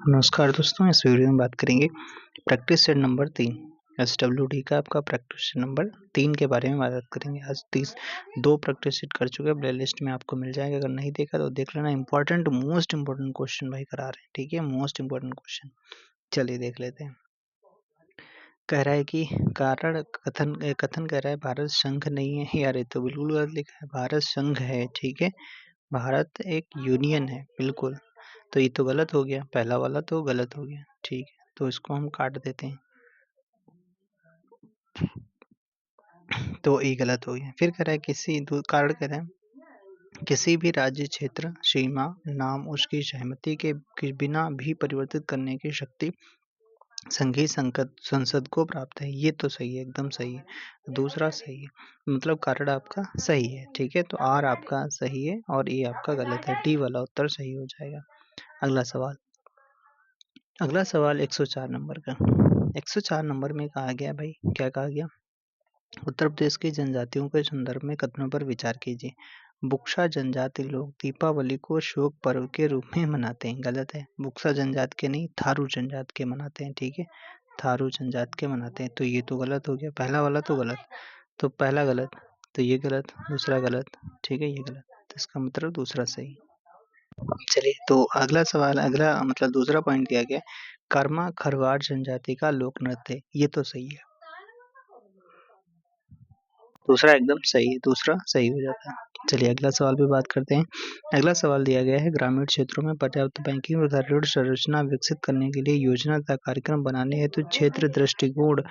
नमस्कार दोस्तों, इस वीडियो में बात करेंगे प्रैक्टिस सेट नंबर 3 SWD का आपका प्रैक्टिस सेट नंबर 3 के बारे में बात करेंगे। आज 2 प्रैक्टिस सेट कर चुके हैं, प्ले लिस्ट में आपको मिल जाएगा। अगर नहीं देखा तो देख लेना। मोस्ट इंपॉर्टेंट क्वेश्चन भाई करा रहे हैं, ठीक है। मोस्ट इंपॉर्टेंट क्वेश्चन चलिए देख लेते हैं। कह रहा है कि कारण कथन कह रहा है भारत संघ नहीं है। यार ये तो बिल्कुल गलत लिखा है, भारत संघ है, ठीक है। भारत एक यूनियन है, बिल्कुल। तो ये तो गलत हो गया, पहला वाला तो गलत हो गया, ठीक है। तो इसको हम काट देते हैं, तो ये गलत हो गया। फिर कह रहा है कारण कह रहा है किसी भी राज्य, क्षेत्र, सीमा, नाम उसकी सहमति के बिना भी परिवर्तित करने की शक्ति संघीय संसद को प्राप्त है। ये तो सही है, एकदम सही है। दूसरा सही है, मतलब कारण आपका सही है, ठीक है। तो आर आपका सही है और ए आपका गलत है। डी वाला उत्तर सही हो जाएगा। अगला सवाल 104 नंबर का। 104 नंबर में कहा गया भाई, क्या कहा गया? उत्तर प्रदेश की जनजातियों के संदर्भ में कथनों पर विचार कीजिए। बुक्सा जनजाति लोग दीपावली को शोक पर्व के रूप में मनाते हैं। गलत है, बुक्सा जनजाति के नहीं, थारू जनजाति के मनाते हैं, ठीक है। थारू जनजाति के मनाते हैं। तो ये तो गलत हो गया, पहला वाला तो गलत, तो पहला गलत, तो ये गलत, दूसरा गलत, ठीक है, ये गलत। तो इसका मतलब दूसरा सही। चलिए, तो अगला सवाल, दूसरा पॉइंट दिया गया, कर्मा खरवार जनजाति का लोक नृत्य। ये तो सही है, दूसरा एकदम सही है, दूसरा सही हो जाता है। चलिए अगला सवाल पे बात करते हैं। अगला सवाल दिया गया है, ग्रामीण क्षेत्रों में पर्याप्त बैंकिंग तथा ऋण संरचना विकसित करने के लिए योजना तथा कार्यक्रम बनाने हेतु क्षेत्र दृष्टिकोण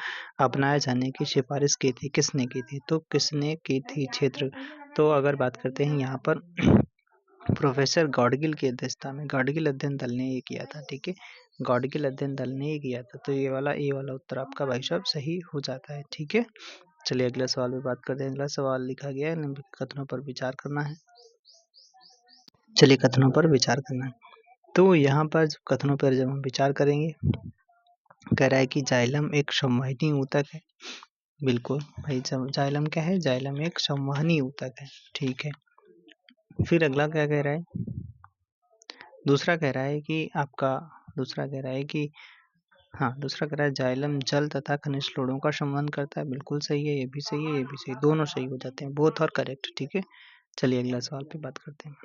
अपनाए जाने की सिफारिश की थी। किसने की थी? तो किसने की थी क्षेत्र? तो अगर बात करते हैं यहाँ पर प्रोफेसर गॉडगिल की अध्यक्षता में गॉडगिल अध्ययन दल ने ये किया था, ठीक है। गॉडगिल अध्ययन दल ने ये किया था। तो ये वाला उत्तर आपका भाई साहब सही हो जाता है, ठीक है। चलिए अगले सवाल पे बात करते हैं। अगला सवाल लिखा गया है, निम्नलिखित कथनों पर विचार करना है। चलिए कथनों पर विचार करना है। तो यहाँ पर कथनों पर जब हम विचार करेंगे, कह रहा है कि जाइलम एक संवहनी ऊतक है। बिल्कुल भाई, जाइलम क्या है? जाइलम एक संवहनी ऊतक है, ठीक है। फिर अगला क्या कह रहा है? दूसरा कह रहा है कि दूसरा कह रहा है जाइलम जल तथा खनिज लवणों का संबंध करता है। बिल्कुल सही है, ये भी सही है, ये भी सही, दोनों सही हो जाते हैं, बोथ और करेक्ट, ठीक है। चलिए अगला सवाल पे बात करते हैं।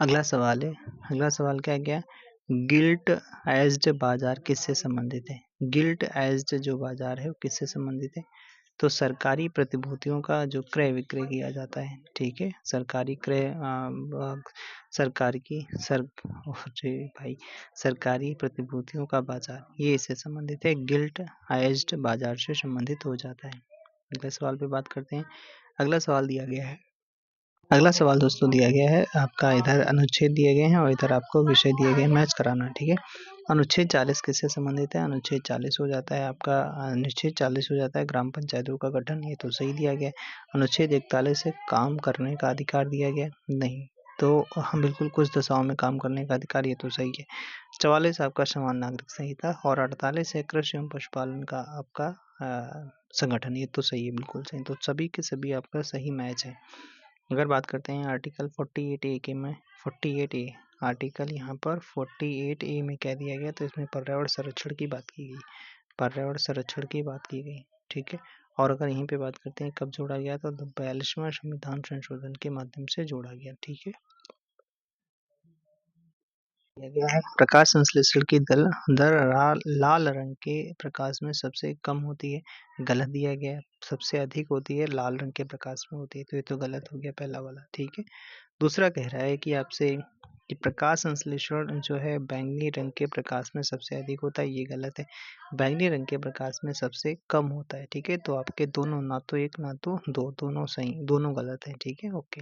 अगला सवाल क्या गया? गिल्ट एज्ड बाजार किससे संबंधित है? गिल्ट एज्ड जो बाजार है वो किससे संबंधित है? तो सरकारी प्रतिभूतियों का जो क्रय विक्रय किया जाता है, ठीक है। सरकारी प्रतिभूतियों का बाजार, ये इससे संबंधित है, गिल्ट एज्ड बाजार से संबंधित हो जाता है। अगले सवाल पे बात करते हैं। अगला सवाल दोस्तों दिया गया है आपका, इधर अनुच्छेद दिए गए हैं और इधर आपको विषय दिए गए हैं, मैच कराना है, ठीक है। अनुच्छेद 40 किससे संबंधित है? अनुच्छेद 40 हो जाता है आपका, अनुच्छेद 40 हो जाता है ग्राम पंचायतों का गठन। ये तो सही दिया गया। अनुच्छेद 41 से काम करने का अधिकार दिया गया, नहीं। तो हम बिल्कुल कुछ दशाओं में काम करने का अधिकार, ये तो सही है। 44 आपका समान नागरिक संहिता और 48 है कृषि एवं पशुपालन का आपका संगठन, ये तो सही है, बिल्कुल सही। तो सभी के सभी आपका सही मैच है। अगर बात करते हैं आर्टिकल 48A के में, 48A आर्टिकल यहाँ पर 48A में क्या दिया गया? तो इसमें पर्यावरण संरक्षण की बात की गई, पर्यावरण संरक्षण की बात की गई, ठीक है। और अगर यहीं पे बात करते हैं कब जोड़ा गया, तो 42वां संविधान संशोधन के माध्यम से जोड़ा गया, ठीक है। गया है प्रकाश संश्लेषण की दर लाल रंग के प्रकाश में सबसे कम होती है। गलत दिया गया है, सबसे अधिक होती है लाल रंग के प्रकाश में होती है। तो ये तो गलत हो गया पहला वाला, ठीक है। दूसरा कह रहा है कि आपसे कि प्रकाश संश्लेषण जो है बैंगनी रंग के प्रकाश में सबसे अधिक होता है, ये गलत है। बैंगनी रंग के प्रकाश में सबसे कम होता है, ठीक है। तो आपके दोनों, ना तो एक ना तो दो, दोनों सही, दोनों गलत है, ठीक है, ओके।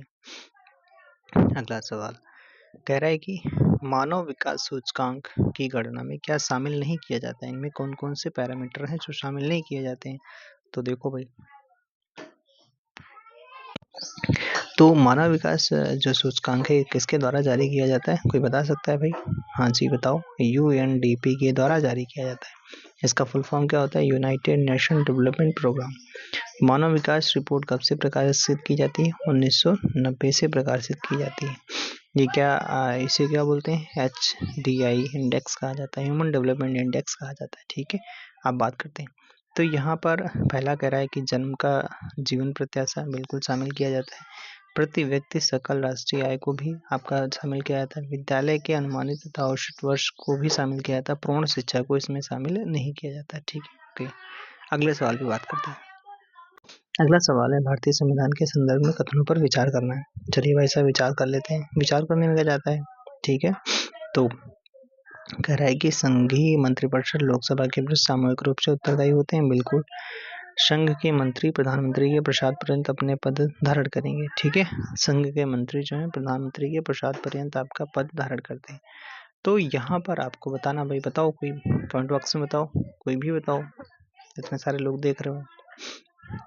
अगला सवाल कह रहा है कि मानव विकास सूचकांक की गणना में क्या शामिल नहीं किया जाता है? इनमें कौन कौन से पैरामीटर हैं जो शामिल नहीं किए जाते हैं? तो देखो भाई, तो मानव विकास जो सूचकांक है किसके द्वारा जारी किया जाता है? कोई बता सकता है भाई? हाँ जी बताओ। UNDP के द्वारा जारी किया जाता है। इसका फुल फॉर्म क्या होता है? United Nation Development Programme. मानव विकास रिपोर्ट कब से प्रकाशित की जाती है? 1990 से प्रकाशित की जाती है। ये क्या इसे क्या बोलते हैं, HDI इंडेक्स कहा जाता है, ह्यूमन डेवलपमेंट इंडेक्स कहा जाता है। ठीक है, अब बात करते हैं। तो यहाँ पर पहला कह रहा है कि जन्म का जीवन प्रत्याशा बिल्कुल शामिल किया जाता है। प्रति व्यक्ति सकल राष्ट्रीय आय को भी आपका शामिल किया जाता है। विद्यालय के अनुमानित तथा औसत वर्ष को भी शामिल किया जाता है। पूर्ण शिक्षा को इसमें शामिल नहीं किया जाता है। ठीक है, ओके। अगले सवाल पे बात करते हैं। अगला सवाल है, भारतीय संविधान के संदर्भ में कथनों पर विचार करना है। चलिए भाई साहब विचार कर लेते हैं। विचार करने में क्या जाता है, ठीक है। तो कह रहा है कि संघीय मंत्रिपरिषद लोकसभा के प्रति सामूहिक रूप से उत्तरदायी होते हैं। बिल्कुल। संघ के मंत्री प्रधानमंत्री के प्रसाद पर्यंत अपने पद धारण करेंगे। ठीक है, संघ के मंत्री जो है प्रधानमंत्री के प्रसाद पर्यंत आपका पद धारण करते हैं। तो यहाँ पर आपको बताना, भाई बताओ, कोई पॉइंट बॉक्स में बताओ, कोई भी बताओ, इतने सारे लोग देख रहे हो।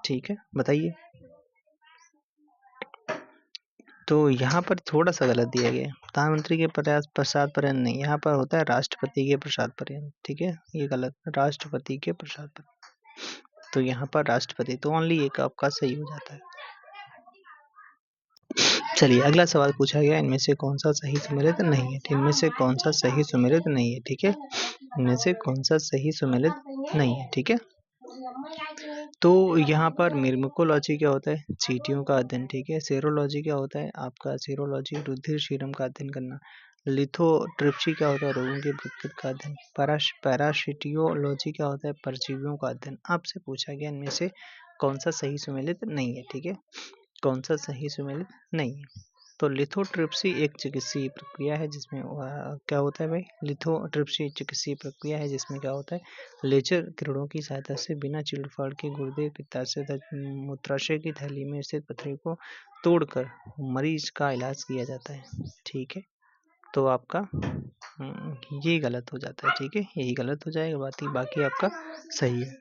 ठीक है, बताइए। तो यहाँ पर थोड़ा सा गलत दिया गया है। प्रधानमंत्री के प्रसाद पर्यंत नहीं, यहाँ पर होता है राष्ट्रपति के प्रसाद पर्यंत। ठीक है, ये गलत, राष्ट्रपति के प्रसाद पर्यंत। तो यहाँ पर राष्ट्रपति, तो ओनली एक आपका सही हो जाता है। चलिए अगला सवाल पूछा गया, इनमें से कौन सा सही सुमेलित नहीं है। इनमें से कौन सा सही सुमेलित नहीं है। ठीक है, इनमें से कौन सा सही सुमेलित नहीं है। ठीक है, तो यहाँ पर मिर्मिकोलॉजी क्या होता है, चींटियों का अध्ययन। ठीक है, सेरोलॉजी क्या होता है आपका, सेरोलॉजी रुधिर सीरम का अध्ययन करना। लिथोट्रिप्सी क्या होता है, रोगों के प्रकृति का अध्ययन। पैरासिटियोलॉजी क्या होता है, परजीवियों का अध्ययन। आपसे पूछा गया इनमें से कौन सा सही सुमेलित नहीं है। ठीक है, कौन सा सही सुमेलित नहीं है। तो लिथोट्रिप्सी एक चिकित्सीय प्रक्रिया है जिसमें क्या होता है भाई, लिथोट्रिप्सी चिकित्सीय प्रक्रिया है जिसमें क्या होता है, लेजर किरणों की सहायता से बिना चीड़-फाड़ के गुर्दे, पित्ताशय तथा मूत्राशय की थैली में स्थित पथरी को तोड़कर मरीज का इलाज किया जाता है। ठीक है, तो आपका ये गलत हो जाता है। ठीक है, यही गलत हो जाएगा, बाकी आपका सही है।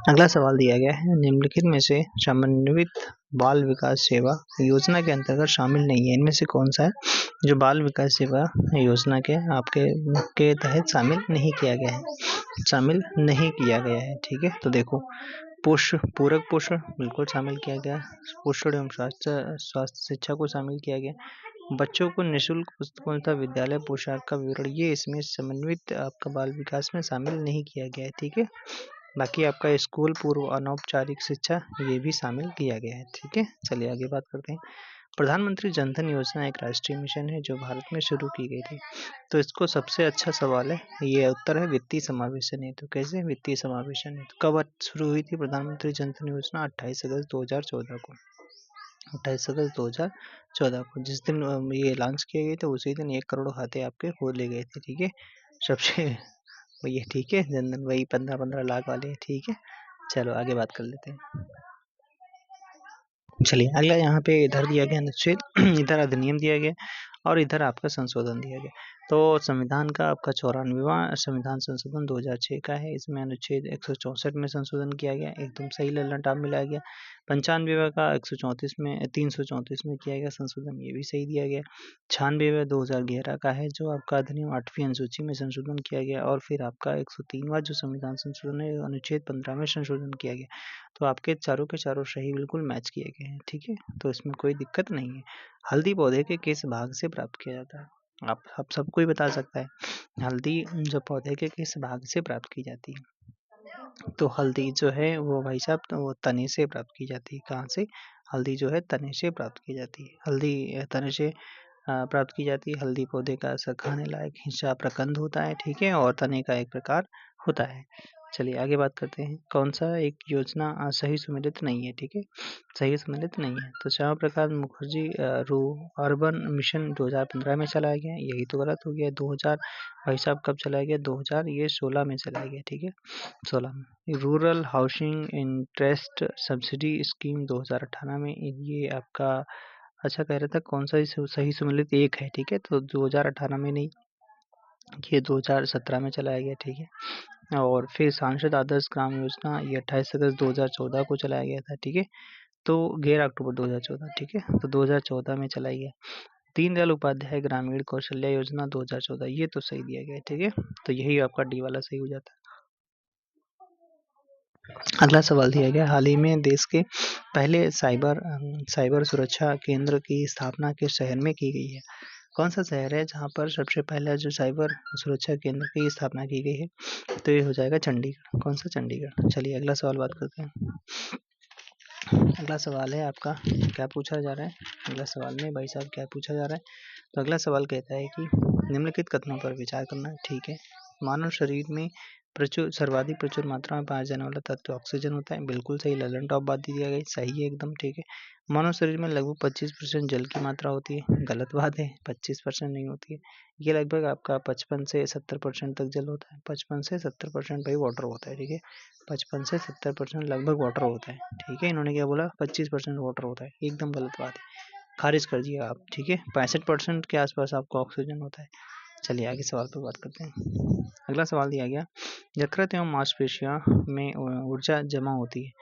अगला सवाल दिया गया है, निम्नलिखित में से समन्वित बाल विकास सेवा योजना के अंतर्गत शामिल नहीं है। इनमें से कौन सा है जो बाल विकास सेवा योजना के आपके तहत शामिल नहीं किया गया है, शामिल नहीं किया गया है। ठीक है, तो देखो, पूरक पोषण बिल्कुल शामिल किया गया, पोषण एवं स्वास्थ्य शिक्षा को शामिल किया गया, बच्चों को निःशुल्क पुस्तकों तथा विद्यालय पोशाक का विवरण, ये इसमें समन्वित आपका बाल विकास में शामिल नहीं किया गया है। ठीक है, बाकी आपका स्कूल पूर्व अनौपचारिक शिक्षा ये भी शामिल किया गया है। ठीक है, चलिए आगे बात करते हैं। प्रधानमंत्री जनधन योजना एक राष्ट्रीय मिशन है जो भारत में शुरू की गई थी। तो इसको सबसे अच्छा सवाल है, ये उत्तर है वित्तीय समावेशन हेतु। कैसे वित्तीय समावेशन हेतु कब शुरू हुई थी प्रधानमंत्री जनधन योजना, 28 अगस्त 2014 को। 28 अगस्त 2014 को जिस दिन ये लॉन्च किए गए थे उसी दिन 1 करोड़ खाते आपके खोले गए थे। ठीक है, सबसे वही है। ठीक है, जनधन वही 15-15 लाख वाले। ठीक है, चलो आगे बात कर लेते हैं। चलिए अगला यहाँ पे इधर दिया गया अनुच्छेद इधर अधिनियम दिया गया और इधर आपका संशोधन दिया गया। तो संविधान का आपका 94वां संविधान संशोधन 2006 का है। इसमें अनुच्छेद 164 में संशोधन किया गया, एकदम सही लल्ला टाप मिलाया गया। 95वां का 134 में 334 में किया गया संशोधन, ये भी सही दिया गया। 96वां 2011 का है जो आपका अधिनियम 8वीं अनुसूची में संशोधन किया गया। और फिर आपका 103वां जो संविधान संशोधन है अनुच्छेद 15 में संशोधन किया गया। तो आपके चारों के चारों सही बिल्कुल मैच किए गए हैं। ठीक है, तो इसमें कोई दिक्कत नहीं है। हल्दी पौधे के किस भाग से प्राप्त किया जाता है, आप सबको ही बता सकता है। हल्दी जो पौधे के किस भाग से प्राप्त की जाती है, तो हल्दी जो है वो भाई साहब तो वो तने से प्राप्त की जाती है। कहाँ से, हल्दी जो है तने से प्राप्त की जाती है। हल्दी तने से प्राप्त की जाती है। हल्दी पौधे का खाने लायक हिस्सा प्रकंद होता है। ठीक है, और तने का एक प्रकार होता है। चलिए आगे बात करते हैं, कौन सा एक योजना सही सुमेलित नहीं है। ठीक है, सही सुमेलित नहीं है। तो श्यामा प्रसाद मुखर्जी रू अर्बन मिशन 2015 में चलाया गया, यही तो गलत हो गया। 2000 भाई साहब कब चलाया गया, 2000 ये 16 में चलाया गया। ठीक है, 16 में। Rural housing interest subsidy scheme 2018 में, ये आपका अच्छा कह रहा था कौन सा सही सुमेलित एक है। ठीक है, तो 2018 में नहीं, ये 2017 में चलाया गया। ठीक है, और फिर सांसद आदर्श ग्राम योजना ये 28 अगस्त 2014 को चलाया गया था। ठीक है, तो 11 अक्टूबर 2014। ठीक है, तो 2014 में चलाई गया। दीनदयाल उपाध्याय ग्रामीण कौशल्या योजना 2014, ये तो सही दिया गया। ठीक है, तो यही आपका डी वाला सही हो जाता है। अगला सवाल दिया गया, हाल ही में देश के पहले साइबर सुरक्षा केंद्र की स्थापना किस शहर में की गई है? कौन सा शहर है जहाँ पर सबसे पहला जो साइबर सुरक्षा केंद्र की स्थापना की गई है? तो ये हो जाएगा चंडीगढ़। कौन सा? चंडीगढ़। चलिए अगला सवाल बात करते हैं। अगला सवाल है आपका, क्या पूछा जा रहा है अगला सवाल में भाई साहब, क्या पूछा जा रहा है? तो अगला सवाल कहता है कि निम्नलिखित कथनों पर विचार करना है। ठीक है, मानव शरीर में सर्वाधिक प्रचुर मात्रा में पाया जाने वाला तत्व ऑक्सीजन होता है। बिल्कुल सही, ललन टॉप बात दिया गया, सही है एकदम। ठीक है, मानव शरीर में लगभग 25% जल की मात्रा होती है। गलत बात है, 25% नहीं होती है। ये लगभग आपका 55 से 70% तक जल होता है। 55 से 70% भाई वाटर होता है। ठीक है, 55 से 70% लगभग वाटर होता है। ठीक है, इन्होंने क्या बोला? 25% वाटर होता है, एकदम गलत बात है, खारिज कर दिया आप। ठीक है, 65% के आसपास आपको ऑक्सीजन होता है। चलिए आगे सवाल पर बात करते हैं। अगला सवाल दिया गया, यकृत एवं मांसपेशियों में ऊर्जा जमा होती है।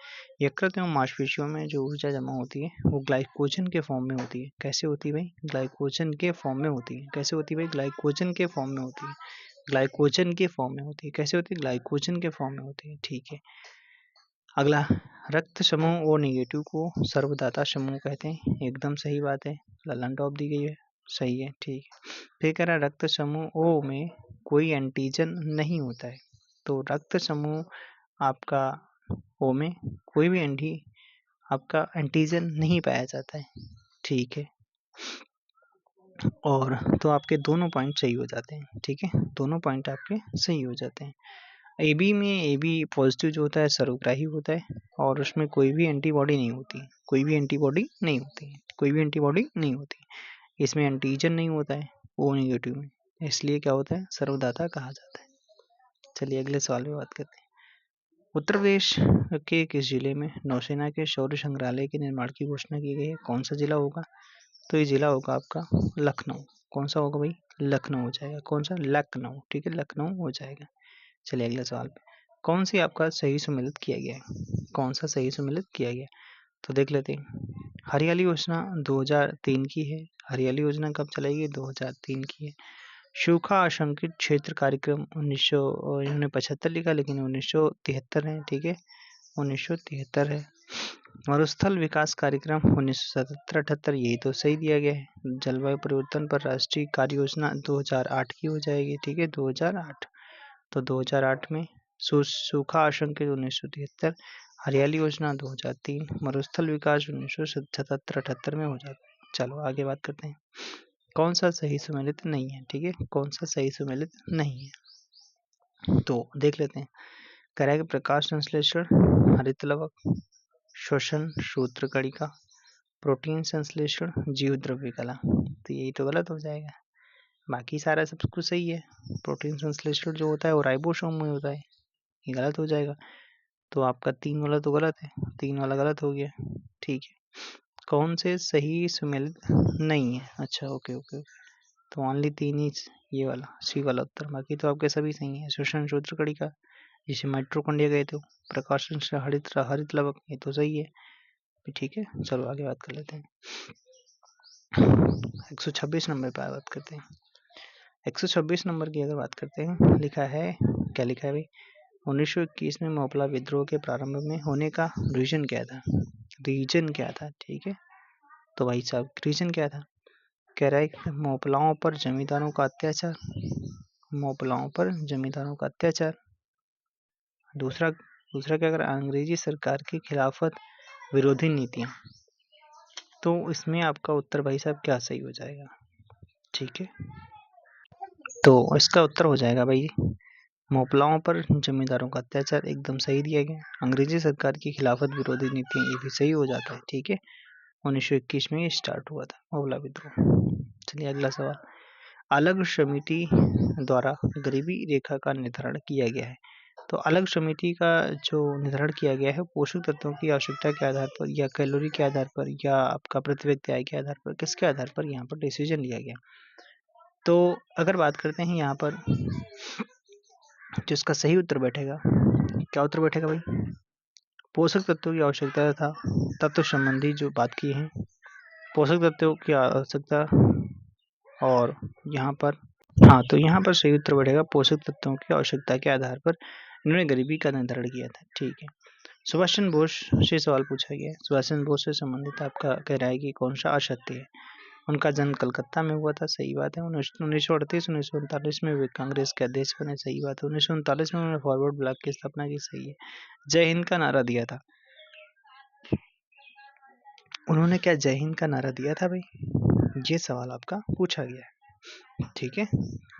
यकृत एवं मांसपेशियों में जो ऊर्जा जमा होती है वो ग्लाइकोजन के फॉर्म में होती है। कैसे होती है भाई? ग्लाइकोजन के फॉर्म में होती है। कैसे होती है भाई? ग्लाइकोजन के फॉर्म में होती है। ग्लाइकोजन के फॉर्म में होती है। कैसे होती है? ग्लाइकोजन के फॉर्म में होती है। ठीक है, अगला, रक्त समूह ओ नेगेटिव को सर्वदाता समूह कहते हैं। एकदम सही बात है, ललन टॉप दी गई है, सही है। ठीक है, फिर कह रहा है रक्त समूह ओ में कोई एंटीजन नहीं होता है। तो रक्त समूह आपका ओ में कोई भी आपका एंटीजन नहीं पाया जाता है। ठीक है, और तो आपके दोनों पॉइंट सही हो जाते हैं। ठीक है, दोनों पॉइंट आपके सही हो जाते हैं। एबी में एबी पॉजिटिव जो होता है सर्वग्राही होता है, और उसमें कोई भी एंटीबॉडी नहीं होती। कोई भी एंटीबॉडी नहीं होती। कोई भी एंटीबॉडी नहीं होती। इसमें एंटीजन नहीं होता है ओ नेगेटिव में, इसलिए क्या होता है? सर्वदाता कहा जाता है। चलिए अगले सवाल पे बात करते हैं। उत्तर प्रदेश के किस जिले में नौसेना के शौर्य संग्रहालय के निर्माण की घोषणा की गई है? कौन सा जिला होगा? तो ये जिला होगा आपका लखनऊ। कौन सा होगा भाई? लखनऊ हो जाएगा। कौन सा? लखनऊ। ठीक है, लखनऊ हो जाएगा। चलिए अगले सवाल पे, कौन सी आपका सही सम्मिलित किया गया है? कौन सा सही सम्मिलित किया गया? तो देख लेते हैं। हरियाली योजना 2003 की है। हरियाली योजना कब चलाई गई? 2003 की है। सूखा आशंकित क्षेत्र कार्यक्रम 1900, इन्होंने 75 लिखा लेकिन 1973 है। ठीक है, 1973 है। मरुस्थल विकास कार्यक्रम 1977-78, यही तो सही दिया गया है। जलवायु परिवर्तन पर राष्ट्रीय कार्य योजना 2008 की हो जाएगी। ठीक है, 2008। तो 2008 में सूखा आशंकित 1973, हरियाली योजना 2003, मरुस्थल विकास 1977-78 में हो जाता है। चलो आगे बात करते हैं। कौन सा सही सम्मिलित नहीं है? ठीक है, कौन सा सही सम्मिलित नहीं है? तो देख लेते हैं। करेगा प्रकाश संश्लेषण, हरित लवक, श्वसन सूत्र कणिका, प्रोटीन संश्लेषण, जीव द्रव्य कला। तो यही तो गलत हो जाएगा, बाकी सारा सब कुछ सही है। प्रोटीन संश्लेषण जो होता है वो राइबोसोम में होता है, ये गलत हो जाएगा। तो आपका 3 वाला तो गलत है, 3 वाला गलत हो गया। ठीक है, कौन से सही सम्मिलित नहीं है? अच्छा, ओके ओके, तो ओनली 3 ही, ये वाला सी वाला उत्तर, बाकी तो आपके सभी सही है। श्वसन सूत्र कणिका जिसे माइटोकॉन्ड्रिया कहते हो, प्रकाश संश्लेषण, हरित लवक, ये तो सही है। ठीक है, चलो आगे बात कर लेते हैं। 126 नंबर पर बात करते हैं। 126 नंबर की अगर बात करते हैं, लिखा है, क्या लिखा है भाई? 1921 में मोपला विद्रोह के प्रारंभ में होने का रीजन क्या था? रीजन क्या था? ठीक है, तो भाई साहब रीजन क्या था? कह रहा है कि मोपलाओं पर जमींदारों का अत्याचार, मोपलाओं पर जमींदारों का अत्याचार। दूसरा दूसरा क्या कर, अंग्रेजी सरकार की खिलाफत विरोधी नीतियां। तो इसमें आपका उत्तर भाई साहब क्या सही हो जाएगा? ठीक है, तो इसका उत्तर हो जाएगा भाई, मोपलाओं पर जमींदारों का अत्याचार एकदम सही दिया गया। अंग्रेजी सरकार की खिलाफत विरोधी नीति, ये भी सही हो जाता है। ठीक है, 1921 में ये स्टार्ट हुआ था मोपला विद्रोह। चलिए अगला सवाल, अलग समिति द्वारा गरीबी रेखा का निर्धारण किया गया है। तो अलग समिति का जो निर्धारण किया गया है, पोषक तत्वों की आवश्यकता के आधार पर या कैलोरी के आधार पर या आपका प्रति व्यक्ति आय के आधार पर, किसके आधार पर यहाँ पर डिसीजन लिया गया? तो अगर बात करते हैं यहाँ पर, जिसका सही उत्तर बैठेगा, क्या उत्तर बैठेगा भाई? पोषक तत्वों की आवश्यकता था, तत्व संबंधी जो बात की है, पोषक तत्वों की आवश्यकता, और यहाँ पर, हाँ, तो यहाँ पर सही उत्तर बैठेगा पोषक तत्वों की आवश्यकता के आधार पर इन्होंने गरीबी का निर्धारण किया था। ठीक है, सुभाष चंद्र बोस से सवाल पूछा गया है। सुभाष चंद्र बोस से संबंधित आपका कह रहा है कि कौन सा असत्य है। उनका जन्म कलकत्ता में हुआ था, सही बात है। 1938-1939 में वे कांग्रेस के अध्यक्ष बने, सही बात है। 1939 में उन्होंने फॉरवर्ड ब्लॉक की स्थापना की, सही है। जय हिंद का नारा दिया था, उन्होंने क्या जय हिंद का नारा दिया था भाई? ये सवाल आपका पूछा गया है, ठीक है।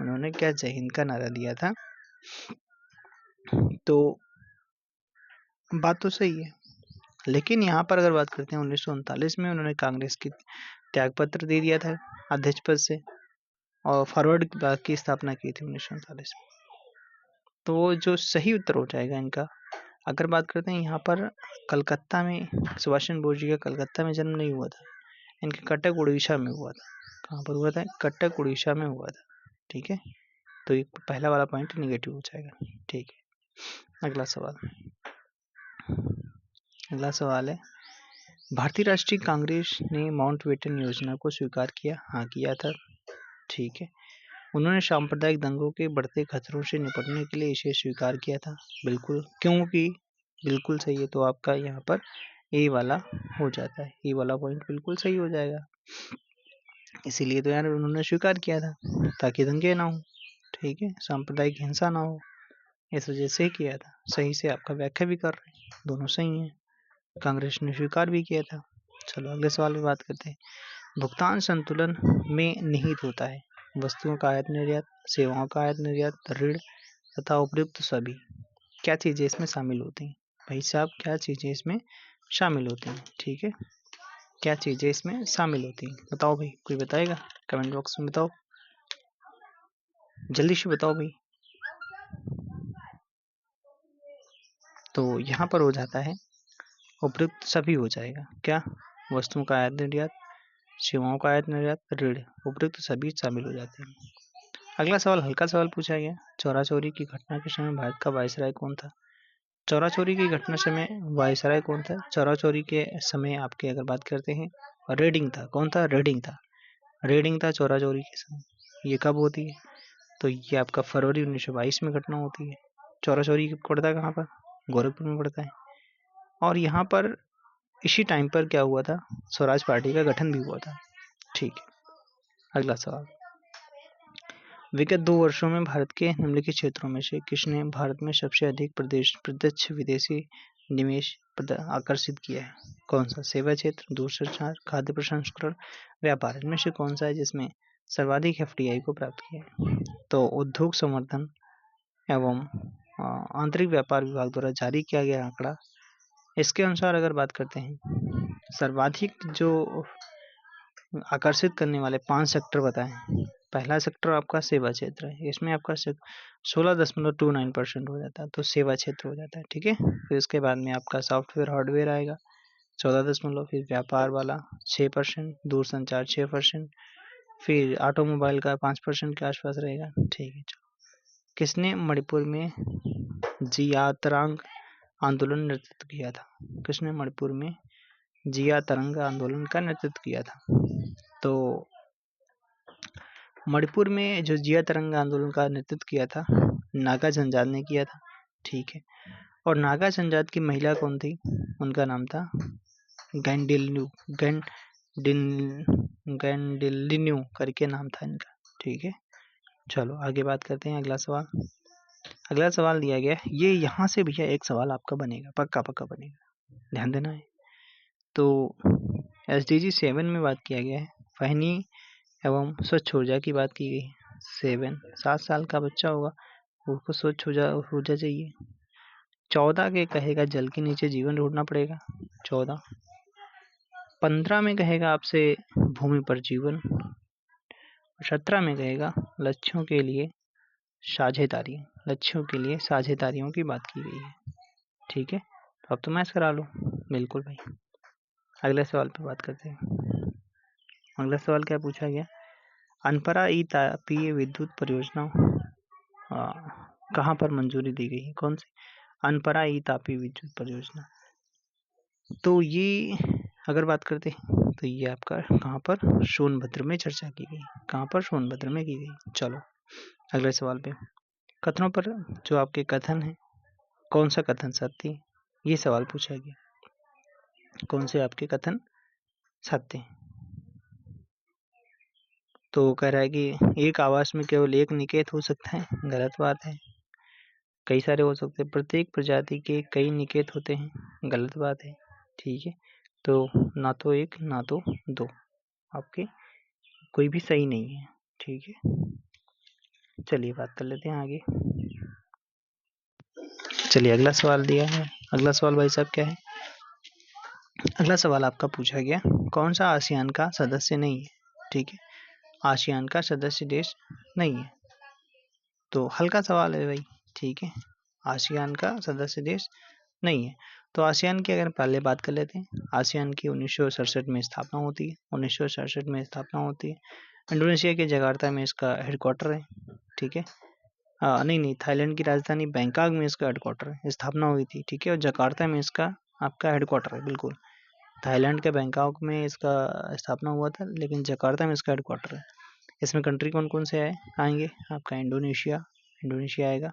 उन्होंने क्या जय हिंद का नारा दिया था? तो बात तो सही है, लेकिन यहाँ पर अगर बात करते हैं 1939 में उन्होंने कांग्रेस की त्यागपत्र दे दिया था अध्यक्ष पद से और फॉरवर्ड ब्लॉक की स्थापना की थी 1939 में। तो जो सही उत्तर हो जाएगा इनका, अगर बात करते हैं यहाँ पर कलकत्ता में, सुभाष चंद्र बोस जी का कलकत्ता में जन्म नहीं हुआ था, इनके कटक उड़ीसा में हुआ था। कहाँ पर हुआ था? कटक उड़ीसा में हुआ था, ठीक है। तो एक पहला वाला पॉइंट निगेटिव हो जाएगा, ठीक है। अगला सवाल है, भारतीय राष्ट्रीय कांग्रेस ने माउंटबेटन योजना को स्वीकार किया? हाँ, किया था, ठीक है। उन्होंने सांप्रदायिक दंगों के बढ़ते खतरों से निपटने के लिए इसे स्वीकार किया था, बिल्कुल, क्योंकि बिल्कुल सही है। तो आपका यहाँ पर ए वाला हो जाता है, ए वाला पॉइंट बिल्कुल सही हो जाएगा। इसीलिए तो यार उन्होंने स्वीकार किया था, ताकि दंगे ना हो, ठीक है, सांप्रदायिक हिंसा ना हो, इस वजह से किया था। सही से आपका व्याख्या भी कर रहे हैं, दोनों सही हैं। कांग्रेस ने स्वीकार भी किया था। चलो अगले सवाल पे बात करते हैं। भुगतान संतुलन में निहित होता है वस्तुओं का आयात निर्यात, सेवाओं का आयात निर्यात, ऋण तथा उपयुक्त सभी। क्या चीजें इसमें शामिल होती हैं भाई साहब? क्या चीजें इसमें शामिल होती हैं? ठीक है, क्या चीजें इसमें शामिल होती हैं? बताओ भाई, कोई बताएगा? कमेंट बॉक्स में बताओ, जल्दी से बताओ भाई। तो यहाँ पर हो जाता है उपयुक्त सभी हो जाएगा। क्या? वस्तुओं का आयात निर्यात, सेवाओं का आयात निर्यात, ऋण, उपयुक्त सभी शामिल हो जाते हैं। अगला सवाल हल्का सवाल पूछा गया, चौरा चोरी की घटना के समय भारत का वायसराय कौन था? चौरा चोरी की घटना समय वायसराय कौन था? चौरा चोरी के समय आपके अगर बात करते हैं, रेडिंग था। कौन था? रेडिंग था। रेडिंग था चौरा चोरी के समय। ये कब होती है? तो ये आपका फरवरी 1922 में घटना होती है। चौरा चोरी पड़ता है कहाँ पर? गोरखपुर में पड़ता है। और यहाँ पर इसी टाइम पर क्या हुआ था? स्वराज पार्टी का गठन भी हुआ था, ठीक है। अगला सवाल, विगत 2 वर्षों में भारत के निम्नलिखित क्षेत्रों में से किसने भारत में सबसे अधिक प्रत्यक्ष विदेशी निवेश आकर्षित किया है? कौन सा? सेवा क्षेत्र, दूरसंचार, खाद्य प्रसंस्करण, व्यापार। इनमें से कौन सा है जिसमें सर्वाधिक एफडीआई को प्राप्त किया है? तो उद्योग संवर्धन एवं आंतरिक व्यापार विभाग द्वारा जारी किया गया आंकड़ा, इसके अनुसार अगर बात करते हैं, सर्वाधिक जो आकर्षित करने वाले 5 सेक्टर बताएं। पहला सेक्टर आपका सेवा क्षेत्र है, इसमें आपका 16.29% हो जाता है, तो सेवा क्षेत्र हो जाता है, ठीक है। फिर उसके बाद में आपका सॉफ्टवेयर हार्डवेयर आएगा 14 फिर व्यापार वाला 6%, दूरसंचार 6%, फिर ऑटोमोबाइल का 5% के आसपास रहेगा, ठीक है। चलो, किसने मणिपुर में जिया तरंग आंदोलन नेतृत्व किया था? किसने मणिपुर में जिया तरंग आंदोलन का नेतृत्व किया था? तो मणिपुर में जो जिया तरंग आंदोलन का नेतृत्व किया था, नागा जनजात ने किया था, ठीक है। और नागा जनजात की महिला कौन थी? उनका नाम था गैंडिलिन्यू करके नाम था इनका, ठीक है। चलो आगे बात करते हैं। अगला सवाल दिया गया है, ये यहाँ से भैया एक सवाल आपका बनेगा, पक्का पक्का बनेगा, ध्यान देना है। तो SDG 7 में बात किया गया है, पहनी एवं स्वच्छ ऊर्जा की बात की गई। 7 साल का बच्चा होगा, उसको स्वच्छ ऊर्जा चाहिए। 14 के कहेगा जल के नीचे जीवन ढूंढना पड़ेगा, 14। 15 में कहेगा आपसे भूमि पर जीवन, 17 में कहेगा लक्ष्यों के लिए साझेदारियों की बात की गई है, ठीक है। तो अब तो मैच करा लो, बिल्कुल भाई। अगले सवाल पे बात करते हैं। अगला सवाल क्या पूछा गया, अनपरा ई तापीय विद्युत परियोजना कहाँ पर मंजूरी दी गई है? कौन सी? अनपरा ई तापीय विद्युत परियोजना। तो ये अगर बात करते हैं तो ये आपका कहाँ पर? सोनभद्र में चर्चा की गई। कहाँ पर? सोनभद्र में की गई। चलो अगले सवाल पे, कथनों पर जो आपके कथन है, कौन सा कथन सत्य ये सवाल पूछा गया, कौन से आपके कथन सत्य हैं। तो कह रहा है कि एक आवास में केवल एक निकेत हो सकता है, गलत बात है। कई सारे हो सकते हैं, प्रत्येक प्रजाति के कई निकेत होते हैं, गलत बात है। ठीक है, तो ना तो एक ना तो दो, आपके कोई भी सही नहीं है। ठीक है, चलिए बात कर लेते हैं आगे। चलिए अगला सवाल दिया है। अगला सवाल भाई साहब क्या है? अगला सवाल आपका पूछा गया, कौन सा आसियान का सदस्य नहीं है? ठीक है, आसियान का सदस्य देश नहीं है, तो हल्का सवाल है भाई। ठीक है, आसियान का सदस्य देश नहीं है। तो आसियान की अगर पहले बात कर लेते हैं, आसियान की 1967 में स्थापना होती है। 1967 में स्थापना होती है। इंडोनेशिया के जकार्ता में इसका हेडक्वार्टर है। ठीक है, नहीं, थाईलैंड की राजधानी बैंकॉक में इसका हेडक्वार्टर है, स्थापना हुई थी। ठीक है, और जकार्ता में इसका आपका हेडक्वार्टर है। बिल्कुल, थाईलैंड के बैंकॉक में इसका स्थापना हुआ था, लेकिन जकार्ता में इसका हेडक्वार्टर है। इसमें कंट्री कौन कौन से आएंगे? आपका इंडोनेशिया आएगा,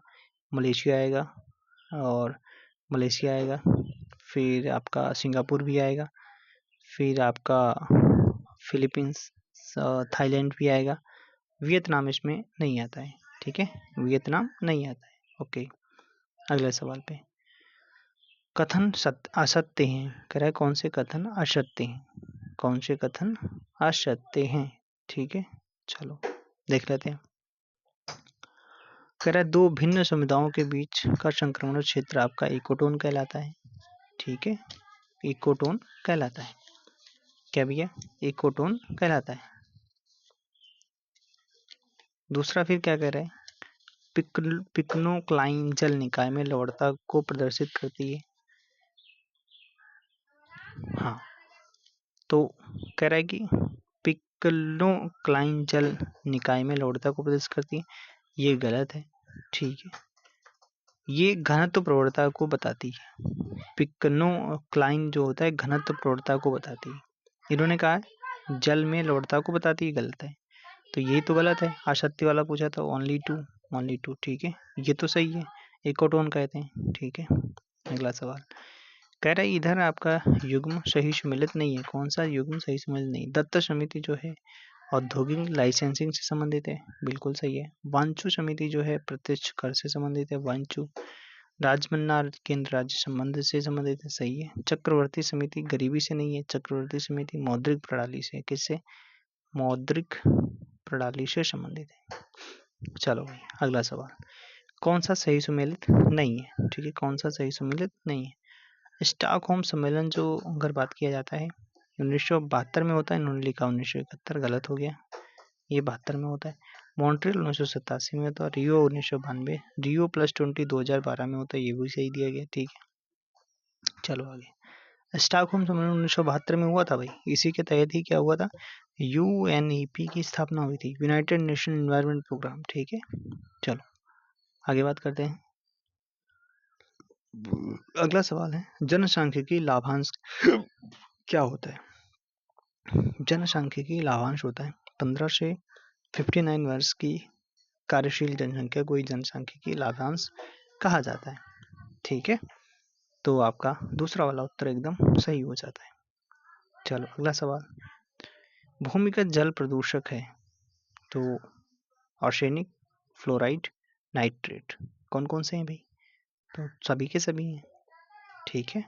मलेशिया आएगा, और मलेशिया आएगा, फिर आपका सिंगापुर भी आएगा, फिर आपका फिलीपींस, थाईलैंड भी आएगा, वियतनाम इसमें नहीं आता है। ठीक है, वियतनाम नहीं आता है। ओके, अगले सवाल पे, कथन असत्य हैं, कह रहा है कौन से कथन असत्य हैं? कौन से कथन असत्य हैं? ठीक है, चलो देख लेते हैं। कह रहा है दो भिन्न समुदायों के बीच का संक्रमण क्षेत्र आपका इकोटोन कहलाता है। ठीक है, इकोटोन कहलाता है। क्या भैया? इकोटोन कहलाता है। दूसरा फिर क्या कह रहा है? पिक्नोक्लाइन जल निकाय में लवणता को प्रदर्शित करती है। हाँ, तो कह रहा है कि पिक्नोक्लाइन जल निकाय में लवणता को प्रदर्शित करती है, ये गलत है। ठीक है, ये घनत्व प्रवणता को बताती है। पिक्नोक्लाइन जो होता है घनत्व प्रवणता को बताती है। इन्होंने कहा है जल में लवणता को बताती है, गलत है। तो ये तो गलत है। असत्य वाला पूछा था, ओनली टू। ठीक है, ये तो सही है, इकोटोन कहते हैं। ठीक है, अगला सवाल कह रहा है इधर आपका युग्म सही सम्मिलित नहीं है। कौन सा युग्म सही सम्मिलित नहीं? दत्त समिति जो है औद्योगिक लाइसेंसिंग से संबंधित है, बिल्कुल सही है। वांचू समिति जो है प्रत्यक्ष कर से संबंधित है, वांचू। राजमन्नार केंद्र राज्य संबंध से संबंधित है, सही है। चक्रवर्ती समिति गरीबी से नहीं है, चक्रवर्ती समिति मौद्रिक प्रणाली से, किससे? मौद्रिक प्रणाली से संबंधित है। चलो भाई अगला सवाल, कौन सा सही सम्मिलित नहीं है? ठीक है, कौन सा सही सम्मिलित नहीं है? स्टॉकहोम सम्मेलन जो अगर बात किया जाता है 1972 में होता है, इन्होंने लिखा 1971, गलत हो गया, ये 72 में होता है। मॉन्ट्रियल 1987 में होता है, रियो 1992, रियो +20 2012 में होता है, ये भी सही दिया गया। ठीक है, चलो आगे। स्टॉकहोम सम्मेलन 1972 में हुआ था भाई, इसी के तहत ही क्या हुआ था? यूएनईपी की स्थापना हुई थी, यूनाइटेड नेशन एनवायरनमेंट प्रोग्राम। ठीक है, चलो आगे बात करते हैं। अगला सवाल है जनसांख्यिकी लाभांश क्या होता है? जनसांख्यिकी लाभांश होता है 15 से 59 वर्ष की कार्यशील जनसंख्या को ही जनसांख्यिकी लाभांश कहा जाता है। ठीक है, तो आपका दूसरा वाला उत्तर एकदम सही हो जाता है। चलो अगला सवाल, भूमिगत जल प्रदूषक है तो आर्सेनिक, फ्लोराइड, नाइट्रेट, कौन कौन से हैं भाई? तो सभी के सभी हैं। ठीक है,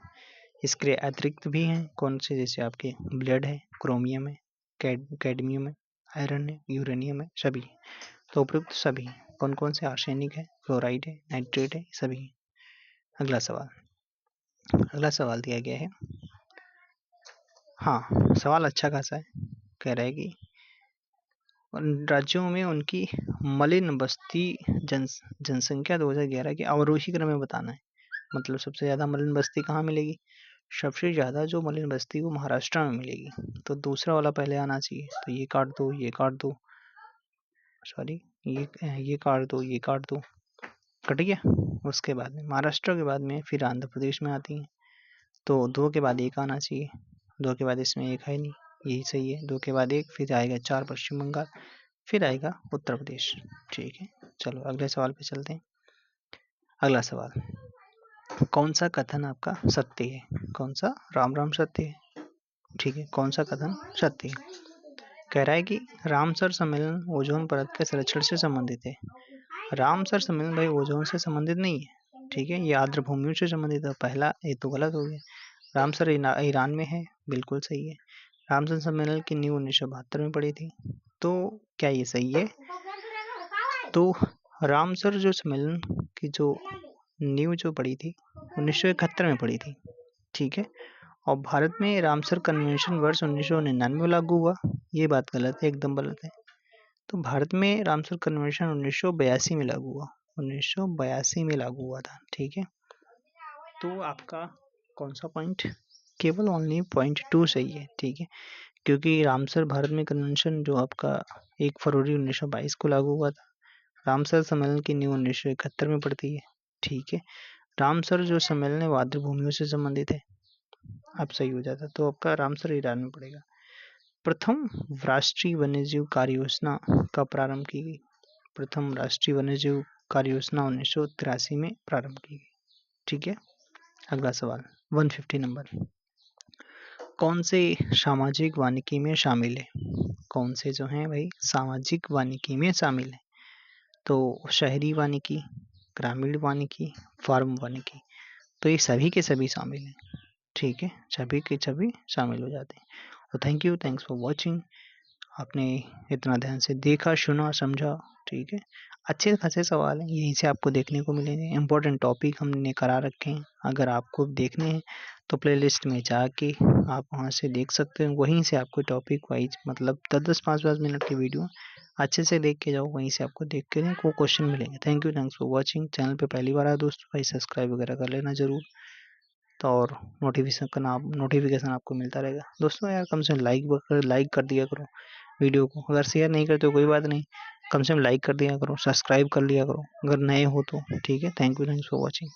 इसके अतिरिक्त भी हैं, कौन से? जैसे आपके ब्लेड है, क्रोमियम है, कैडमियम है, आयरन है, यूरेनियम है, सभी। तो उपयुक्त सभी। कौन कौन से? आर्सेनिक है, फ्लोराइड है, नाइट्रेट है, सभी। अगला सवाल दिया गया है। हाँ, सवाल अच्छा खासा है। कह रहा है कि उन राज्यों में उनकी मलिन बस्ती जनसंख्या 2011 के अवरोही क्रम में बताना है। मतलब सबसे ज़्यादा मलिन बस्ती कहाँ मिलेगी? सबसे ज़्यादा जो मलिन बस्ती वो महाराष्ट्र में मिलेगी। तो दूसरा वाला पहले आना चाहिए। तो ये काट दो, सॉरी, ये काट दो, कट गया। उसके बाद में महाराष्ट्र के बाद में फिर आंध्र प्रदेश में आती है। तो 2 के बाद 1 आना चाहिए, 2 के बाद इसमें 1 है नहीं, यही सही है। 2 के बाद 1, फिर आएगा 4 पश्चिम बंगाल, फिर आएगा उत्तर प्रदेश। ठीक है, चलो अगले सवाल पे चलते हैं। अगला सवाल, कौन सा कथन आपका सत्य है? कौन सा राम राम सत्य है? ठीक है, कौन सा कथन सत्य है? कह रहा है कि रामसर सम्मेलन ओजोन परत के संरक्षण से संबंधित है। रामसर सम्मेलन भाई ओजोन से संबंधित नहीं है, ठीक है, ये आर्द्र भूमियों से संबंधित है। पहला ये तो गलत हो गया। रामसर ईरान में है, बिल्कुल सही है। रामसर सम्मेलन की नींव 1972 में पड़ी थी, तो क्या ये सही है? तो रामसर जो सम्मेलन की जो नींव जो पड़ी थी 1971 में पड़ी थी, ठीक है। और भारत में रामसर कन्वेंशन वर्ष 1999 में लागू हुआ, ये बात गलत है, एकदम गलत है। तो भारत में रामसर कन्वेंशन 1982 में लागू हुआ, 1982 में लागू हुआ था, ठीक है। तो आपका कौन सा पॉइंट? केवल ओनली पॉइंट 2 सही है, ठीक है, क्योंकि रामसर भारत में कन्वेंशन जो आपका 1 फरवरी 1922 को लागू हुआ था। रामसर सम्मेलन की नींव 1971 में पड़ती है, ठीक है। रामसर जो सम्मेलन है वो आर्द्र भूमियों से संबंधित है, अब सही हो जाता। तो आपका रामसर ईरान में पड़ेगा। प्रथम राष्ट्रीय वन्यजीव कार्य योजना कब प्रारंभ की गई? प्रथम राष्ट्रीय वन्यजीव कार्य योजना 1983 में प्रारंभ की गई, ठीक है। अगला सवाल 150 नंबर। कौन से सामाजिक वानिकी में शामिल है? कौन से जो हैं भाई सामाजिक वानिकी में शामिल है? तो शहरी वानिकी, ग्रामीण वानिकी, फार्म वानिकी, तो ये सभी के सभी शामिल हैं, ठीक है, सभी के सभी शामिल हो जाते हैं। तो thank you, thanks for watching. आपने इतना ध्यान से देखा, सुना, समझा, ठीक है। अच्छे खासे सवाल हैं, यहीं से आपको देखने को मिलेंगे। इम्पोर्टेंट टॉपिक हमने करा रखे हैं, अगर आपको देखने हैं तो प्लेलिस्ट में जाके आप वहाँ से देख सकते हैं। वहीं से आपको टॉपिक वाइज मतलब 10-10, 5-5 मिनट की वीडियो अच्छे से देख के जाओ, वहीं से आपको देख के को क्वेश्चन मिलेंगे। Thank you, thanks for watching. Channel पे पहली बार आए दोस्तों भाई सब्सक्राइब वगैरह कर लेना ज़रूर, तो और नोटिफिकेशन आपको मिलता रहेगा। दोस्तों यार कम से कम लाइक कर दिया करो वीडियो को, अगर शेयर नहीं करते हो कोई बात नहीं, कम से कम लाइक कर दिया करो, सब्सक्राइब कर लिया करो अगर नए हो तो, ठीक है। Thank you, thanks for watching.